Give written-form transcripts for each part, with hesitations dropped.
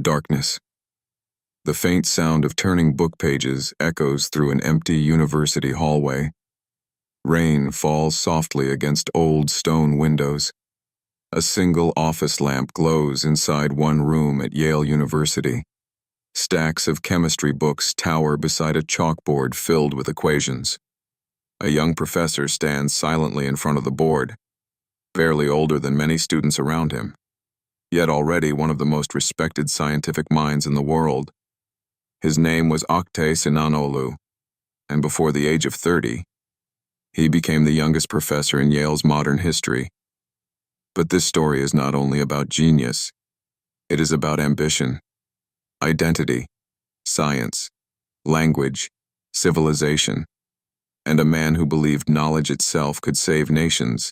darkness. The faint sound of turning book pages echoes through an empty university hallway. Rain falls softly against old stone windows. A single office lamp glows inside one room at Yale University. Stacks of chemistry books tower beside a chalkboard filled with equations. A young professor stands silently in front of the board, barely older than many students around him, yet already one of the most respected scientific minds in the world. His name was Oktay Sinanoğlu, and before the age of 30, he became the youngest professor in Yale's modern history. But this story is not only about genius, it is about ambition, identity, science, language, civilization, and a man who believed knowledge itself could save nations.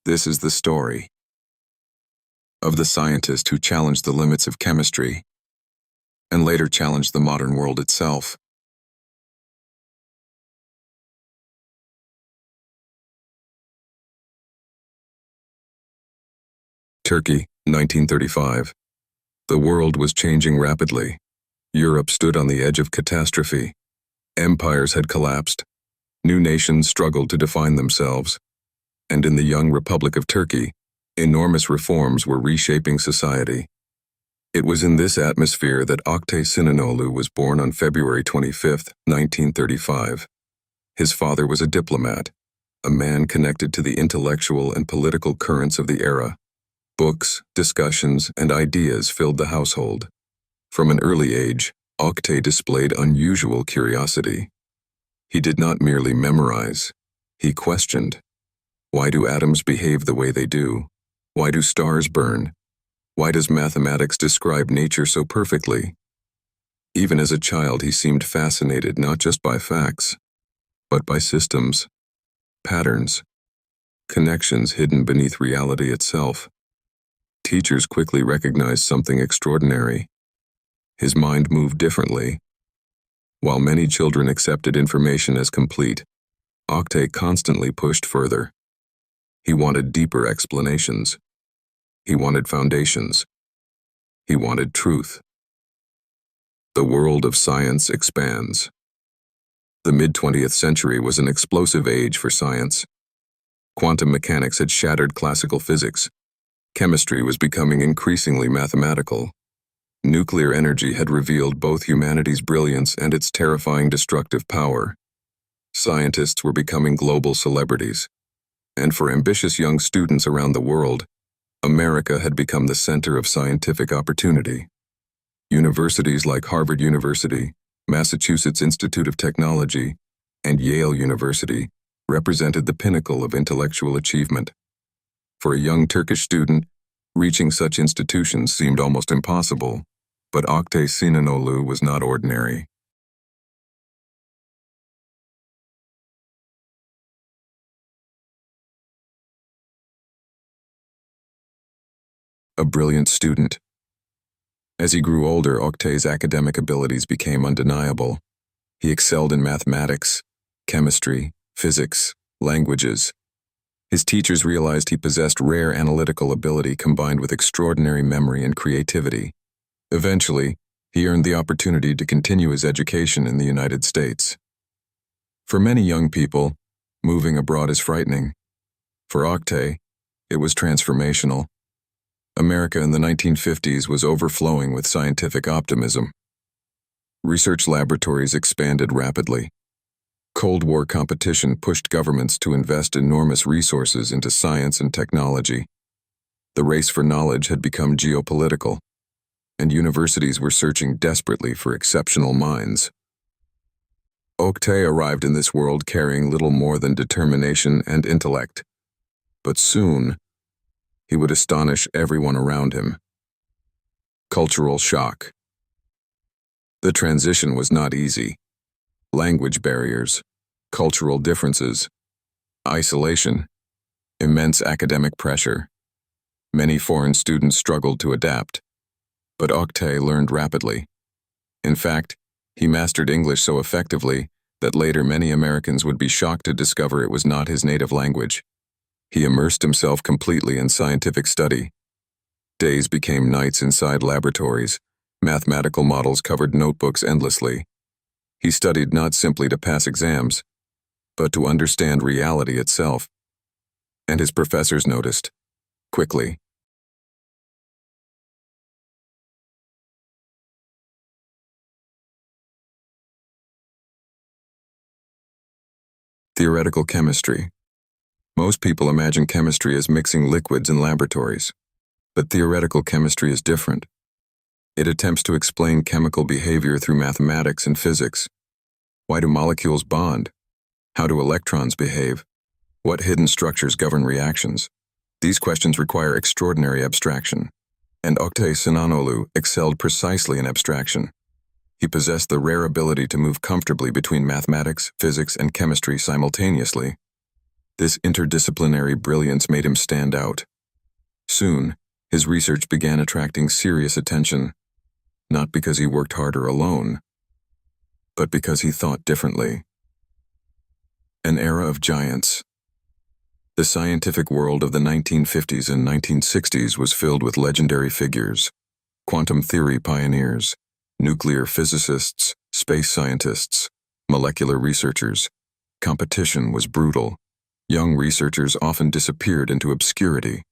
This is the story of the scientist who challenged the limits of chemistry and later challenged the modern world itself. Turkey, 1935. The world was changing rapidly. Europe stood on the edge of catastrophe. Empires had collapsed. New nations struggled to define themselves. And in the young Republic of Turkey, enormous reforms were reshaping society. It was in this atmosphere that Oktay Sinanoğlu was born on February 25, 1935. His father was a diplomat, a man connected to the intellectual and political currents of the era. Books, discussions, and ideas filled the household. From an early age, Oktay displayed unusual curiosity. He did not merely memorize, he questioned. Why do atoms behave the way they do? Why do stars burn? Why does mathematics describe nature so perfectly? Even as a child, he seemed fascinated not just by facts, but by systems, patterns, connections hidden beneath reality itself. Teachers quickly recognized something extraordinary. His mind moved differently. While many children accepted information as complete, Oktay constantly pushed further. He wanted deeper explanations. He wanted foundations. He wanted truth. The world of science expands. The mid-20th century was an explosive age for science. Quantum mechanics had shattered classical physics. Chemistry was becoming increasingly mathematical. Nuclear energy had revealed both humanity's brilliance and its terrifying destructive power. Scientists were becoming global celebrities. And for ambitious young students around the world, America had become the center of scientific opportunity. Universities like Harvard University, Massachusetts Institute of Technology, and Yale University represented the pinnacle of intellectual achievement. For a young Turkish student, reaching such institutions seemed almost impossible, but Oktay Sinanoğlu was not ordinary. A brilliant student. As he grew older, Oktay's academic abilities became undeniable. He excelled in mathematics, chemistry, physics, languages. His teachers realized he possessed rare analytical ability combined with extraordinary memory and creativity. Eventually, he earned the opportunity to continue his education in the United States. For many young people, moving abroad is frightening. For Oktay, it was transformational. America in the 1950s was overflowing with scientific optimism. Research laboratories expanded rapidly. Cold War competition pushed governments to invest enormous resources into science and technology. The race for knowledge had become geopolitical, and universities were searching desperately for exceptional minds. Oktay arrived in this world carrying little more than determination and intellect. But soon, he would astonish everyone around him. Cultural shock. The transition was not easy. Language barriers, cultural differences, isolation, immense academic pressure. Many foreign students struggled to adapt, but Oktay learned rapidly. In fact, he mastered English so effectively that later many Americans would be shocked to discover it was not his native language. He immersed himself completely in scientific study. Days became nights inside laboratories. Mathematical models covered notebooks endlessly. He studied not simply to pass exams, but to understand reality itself. And his professors noticed, quickly. Theoretical chemistry. Most people imagine chemistry as mixing liquids in laboratories. But theoretical chemistry is different. It attempts to explain chemical behavior through mathematics and physics. Why do molecules bond? How do electrons behave? What hidden structures govern reactions? These questions require extraordinary abstraction, and Oktay Sinanoğlu excelled precisely in abstraction. He possessed the rare ability to move comfortably between mathematics, physics, and chemistry simultaneously. This interdisciplinary brilliance made him stand out. Soon, his research began attracting serious attention, not because he worked harder alone, but because he thought differently. An era of giants. The scientific world of the 1950s and 1960s was filled with legendary figures: quantum theory pioneers, nuclear physicists, space scientists, molecular researchers. Competition was brutal. Young researchers often disappeared into obscurity.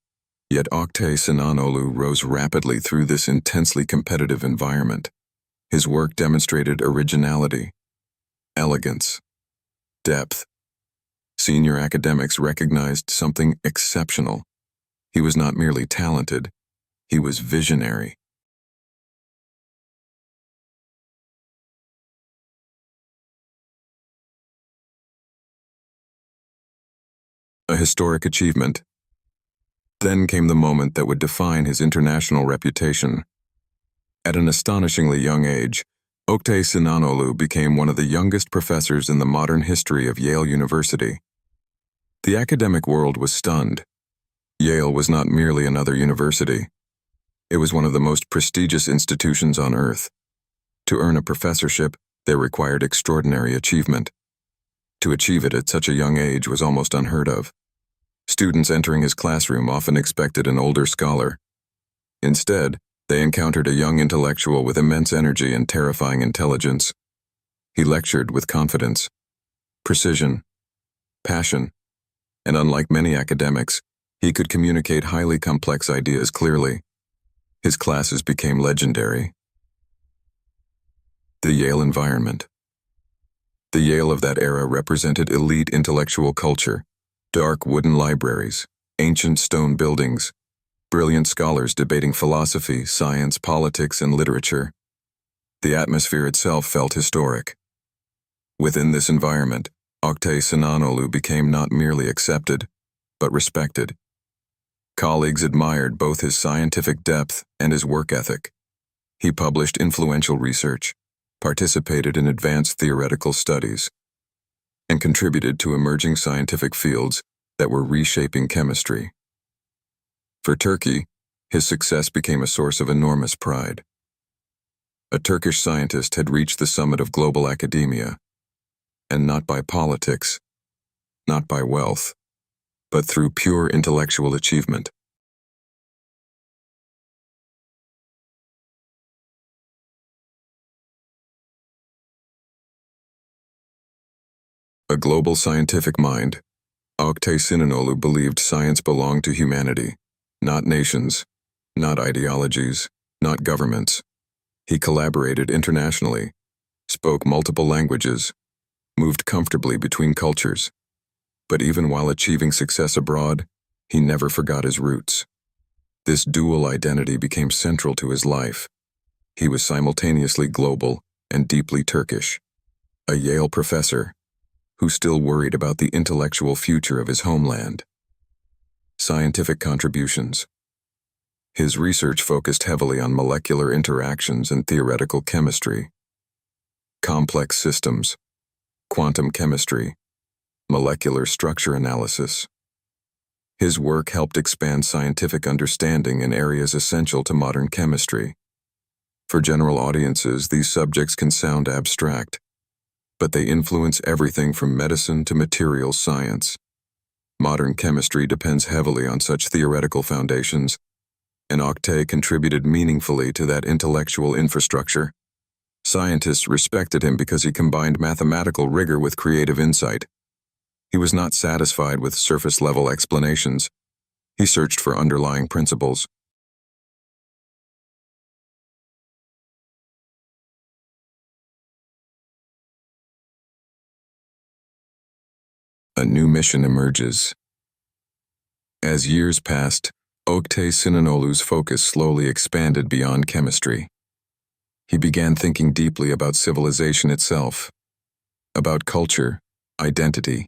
Yet Oktay Sinanoğlu rose rapidly through this intensely competitive environment. His work demonstrated originality, elegance, depth. Senior academics recognized something exceptional. He was not merely talented, he was visionary. A historic achievement. Then came the moment that would define his international reputation. At an astonishingly young age, Oktay Sinanoğlu became one of the youngest professors in the modern history of Yale University. The academic world was stunned. Yale was not merely another university. It was one of the most prestigious institutions on earth. To earn a professorship, there required extraordinary achievement. To achieve it at such a young age was almost unheard of. Students entering his classroom often expected an older scholar. Instead, they encountered a young intellectual with immense energy and terrifying intelligence. He lectured with confidence, precision, passion, and unlike many academics, he could communicate highly complex ideas clearly. His classes became legendary. The Yale environment. The Yale of that era represented elite intellectual culture: dark wooden libraries, ancient stone buildings, brilliant scholars debating philosophy, science, politics, and literature. The atmosphere itself felt historic. Within this environment, Oktay Sinanoğlu became not merely accepted, but respected. Colleagues admired both his scientific depth and his work ethic. He published influential research, participated in advanced theoretical studies, and contributed to emerging scientific fields that were reshaping chemistry. For Turkey, his success became a source of enormous pride. A Turkish scientist had reached the summit of global academia, and not by politics, not by wealth, but through pure intellectual achievement. A global scientific mind, Oktay Sinanoğlu believed science belonged to humanity, not nations, not ideologies, not governments. He collaborated internationally, spoke multiple languages, moved comfortably between cultures. But even while achieving success abroad, he never forgot his roots. This dual identity became central to his life. He was simultaneously global and deeply Turkish, a Yale professor who still worried about the intellectual future of his homeland. Scientific contributions. His research focused heavily on molecular interactions and theoretical chemistry. Complex systems, quantum chemistry, molecular structure analysis. His work helped expand scientific understanding in areas essential to modern chemistry. For general audiences, these subjects can sound abstract, but they influence everything from medicine to materials science. Modern chemistry depends heavily on such theoretical foundations, and Oktay contributed meaningfully to that intellectual infrastructure. Scientists respected him because he combined mathematical rigor with creative insight. He was not satisfied with surface-level explanations. He searched for underlying principles. A new mission emerges. As years passed, Oktay Sinanoğlu's focus slowly expanded beyond chemistry. He began thinking deeply about civilization itself, about culture, identity,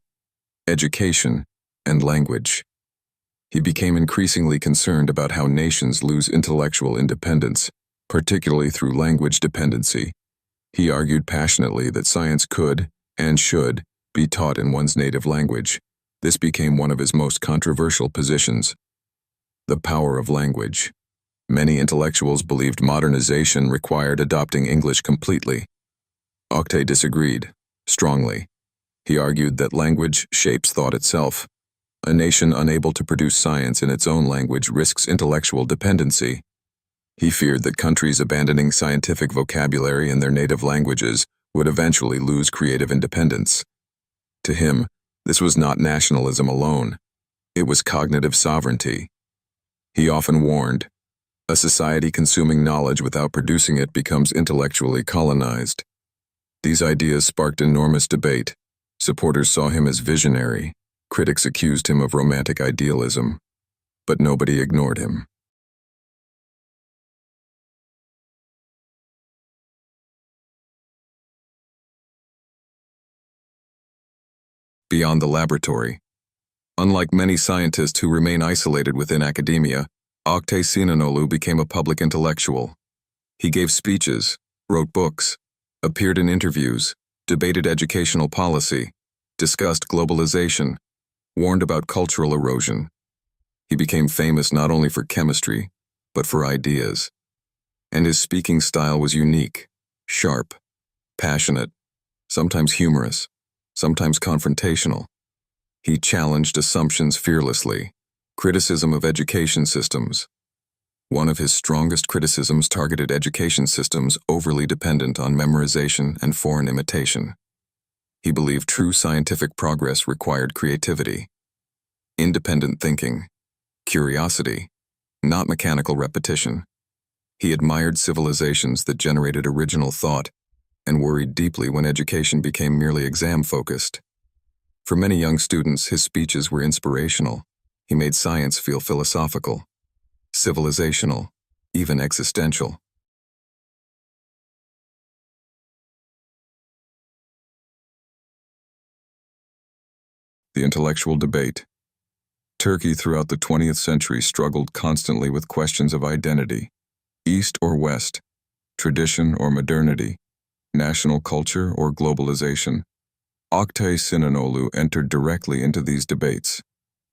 education, and language. He became increasingly concerned about how nations lose intellectual independence, particularly through language dependency. He argued passionately that science could, and should, be taught in one's native language. This became one of his most controversial positions. The power of language. Many intellectuals believed modernization required adopting English completely. Oktay disagreed, strongly. He argued that language shapes thought itself. A nation unable to produce science in its own language risks intellectual dependency. He feared that countries abandoning scientific vocabulary in their native languages would eventually lose creative independence. To him, this was not nationalism alone. It was cognitive sovereignty. He often warned, a society consuming knowledge without producing it becomes intellectually colonized. These ideas sparked enormous debate. Supporters saw him as visionary. Critics accused him of romantic idealism. But nobody ignored him. Beyond the laboratory. Unlike many scientists who remain isolated within academia, Oktay Sinanoğlu became a public intellectual. He gave speeches, wrote books, appeared in interviews, debated educational policy, discussed globalization, warned about cultural erosion. He became famous not only for chemistry, but for ideas. And his speaking style was unique, sharp, passionate, sometimes humorous, sometimes confrontational. He challenged assumptions fearlessly. Criticism of education systems. One of his strongest criticisms targeted education systems overly dependent on memorization and foreign imitation. He believed true scientific progress required creativity, independent thinking, curiosity, not mechanical repetition. He admired civilizations that generated original thought and worried deeply when education became merely exam-focused. For many young students, his speeches were inspirational. He made science feel philosophical, civilizational, even existential. The intellectual debate. Turkey throughout the 20th century struggled constantly with questions of identity, East or West, tradition or modernity, national culture or globalization. Oktay Sinanoğlu entered directly into these debates,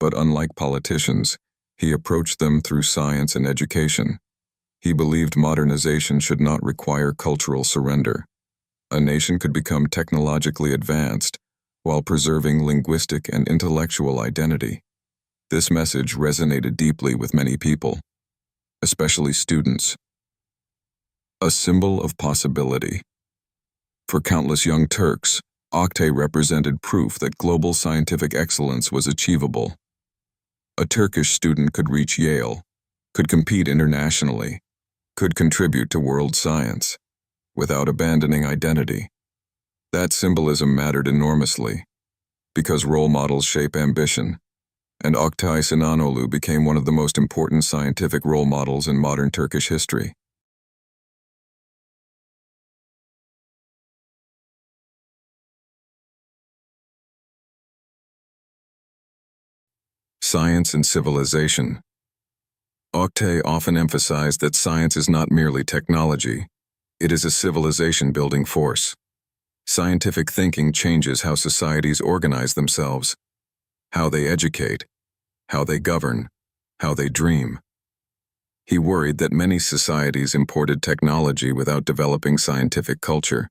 but unlike politicians, he approached them through science and education. He believed modernization should not require cultural surrender. A nation could become technologically advanced while preserving linguistic and intellectual identity. This message resonated deeply with many people, especially students. A symbol of possibility. For countless young Turks, Oktay represented proof that global scientific excellence was achievable. A Turkish student could reach Yale, could compete internationally, could contribute to world science, without abandoning identity. That symbolism mattered enormously, because role models shape ambition, and Oktay Sinanoğlu became one of the most important scientific role models in modern Turkish history. Science and civilization. Oktay often emphasized that science is not merely technology, it is a civilization-building force. Scientific thinking changes how societies organize themselves, how they educate, how they govern, how they dream. He worried that many societies imported technology without developing scientific culture.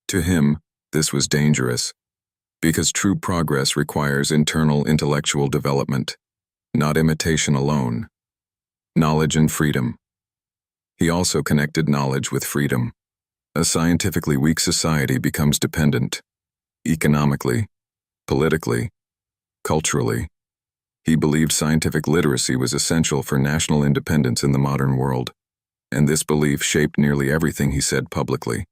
To him, this was dangerous, because true progress requires internal intellectual development, not imitation alone. knowledge and freedom. He also connected knowledge with freedom. A scientifically weak society becomes dependent, economically, politically, culturally. He believed scientific literacy was essential for national independence in the modern world, and this belief shaped nearly everything he said publicly.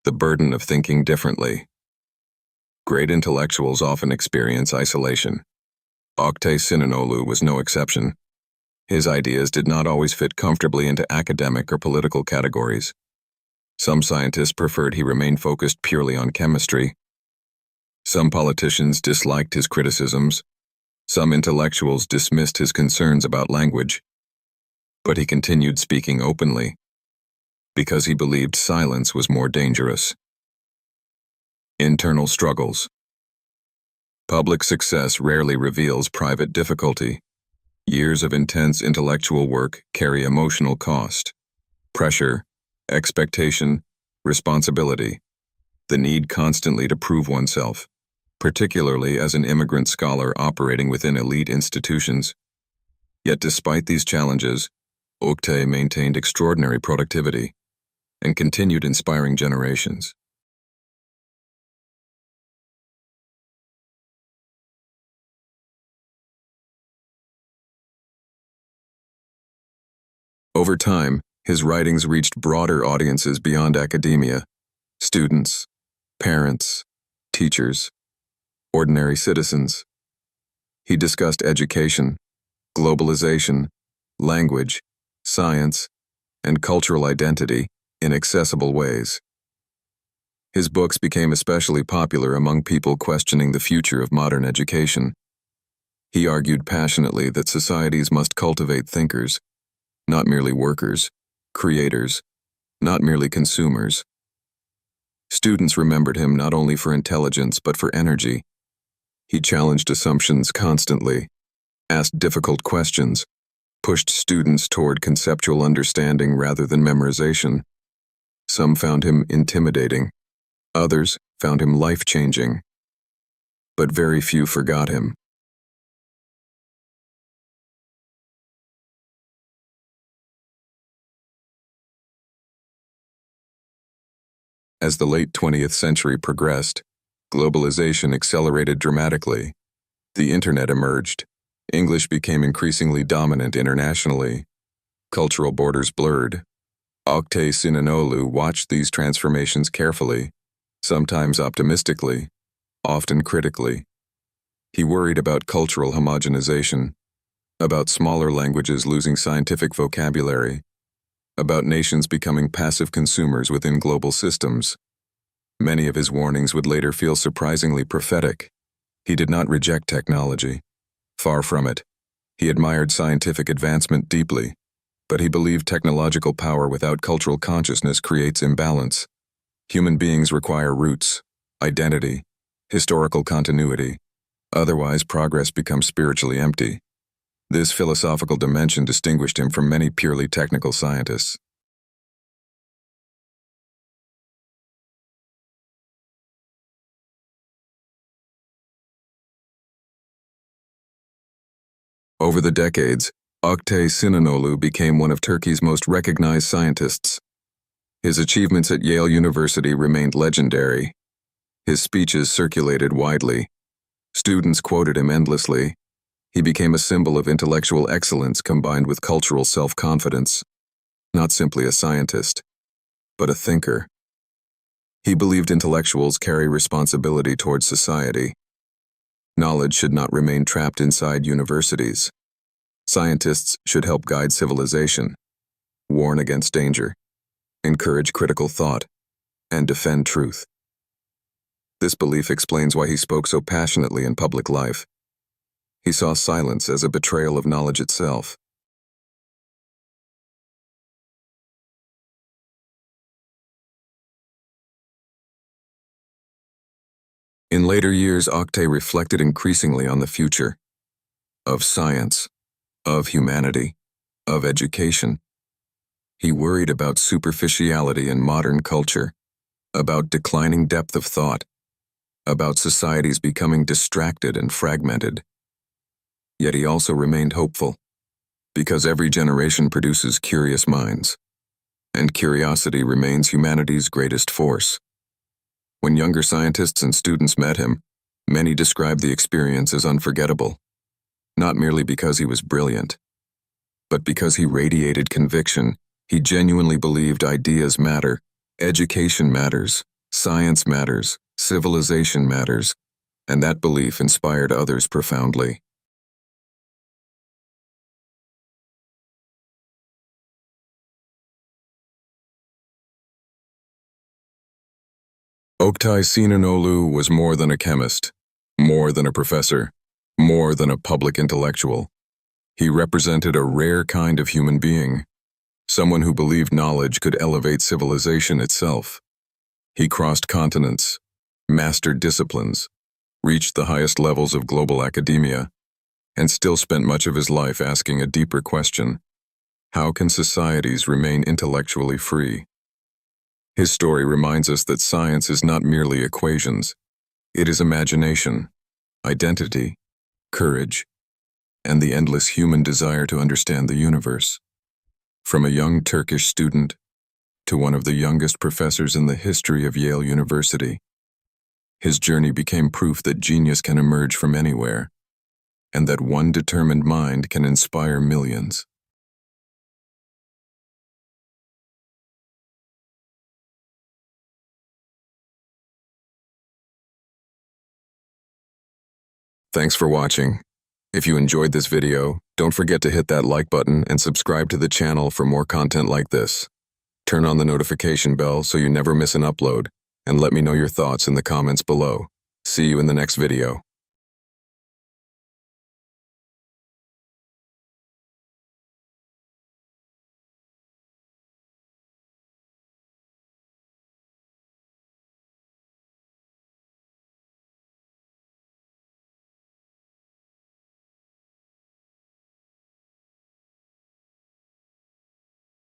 The burden of thinking differently. Great intellectuals often experience isolation. Oktay Sinanoğlu was no exception. His ideas did not always fit comfortably into academic or political categories. Some scientists preferred he remain focused purely on chemistry. Some politicians disliked his criticisms. Some intellectuals dismissed his concerns about language. But he continued speaking openly, because he believed silence was more dangerous. Internal struggles. Public success rarely reveals private difficulty. Years of intense intellectual work carry emotional cost. Pressure, expectation, responsibility. The need constantly to prove oneself, particularly as an immigrant scholar operating within elite institutions. Yet despite these challenges, Oktay maintained extraordinary productivity and continued inspiring generations. Over time, his writings reached broader audiences beyond academia: students, parents, teachers, ordinary citizens. He discussed education, globalization, language, science, and cultural identity in accessible ways. His books became especially popular among people questioning the future of modern education. He argued passionately that societies must cultivate thinkers, not merely workers, creators, not merely consumers. Students remembered him not only for intelligence but for energy. He challenged assumptions constantly, asked difficult questions, pushed students toward conceptual understanding rather than memorization. Some found him intimidating, others found him life-changing, but very few forgot him. As the late 20th century progressed, globalization accelerated dramatically. The internet emerged. English became increasingly dominant internationally. Cultural borders blurred. Oktay Sinanoğlu watched these transformations carefully, sometimes optimistically, often critically. He worried about cultural homogenization, about smaller languages losing scientific vocabulary, about nations becoming passive consumers within global systems. Many of his warnings would later feel surprisingly prophetic. He did not reject technology. Far from it. He admired scientific advancement deeply, but he believed technological power without cultural consciousness creates imbalance. Human beings require roots, identity, historical continuity. Otherwise, progress becomes spiritually empty. This philosophical dimension distinguished him from many purely technical scientists. Over the decades, Oktay Sinanoğlu became one of Turkey's most recognized scientists. His achievements at Yale University remained legendary. His speeches circulated widely. Students quoted him endlessly. He became a symbol of intellectual excellence combined with cultural self-confidence. Not simply a scientist, but a thinker. He believed intellectuals carry responsibility towards society. Knowledge should not remain trapped inside universities. Scientists should help guide civilization, warn against danger, encourage critical thought, and defend truth. This belief explains why he spoke so passionately in public life. He saw silence as a betrayal of knowledge itself. In later years, Oktay reflected increasingly on the future of science, of humanity, of education. He worried about superficiality in modern culture. about declining depth of thought, about societies becoming distracted and fragmented. Yet he also remained hopeful, because every generation produces curious minds, and curiosity remains humanity's greatest force. When younger scientists and students met him, many described the experience as unforgettable, not merely because he was brilliant, but because he radiated conviction. He genuinely believed ideas matter, education matters, science matters, civilization matters, and that belief inspired others profoundly. Oktay Sinanoğlu was more than a chemist, more than a professor, more than a public intellectual. He represented a rare kind of human being, someone who believed knowledge could elevate civilization itself. He crossed continents, mastered disciplines, reached the highest levels of global academia, and still spent much of his life asking a deeper question: how can societies remain intellectually free? His story reminds us that science is not merely equations. It is imagination, identity, courage, and the endless human desire to understand the universe. From a young Turkish student to one of the youngest professors in the history of Yale University, his journey became proof that genius can emerge from anywhere, and that one determined mind can inspire millions. Thanks for watching. If you enjoyed this video, don't forget to hit that like button and subscribe to the channel for more content like this. Turn on the notification bell so you never miss an upload, and let me know your thoughts in the comments below. See you in the next video.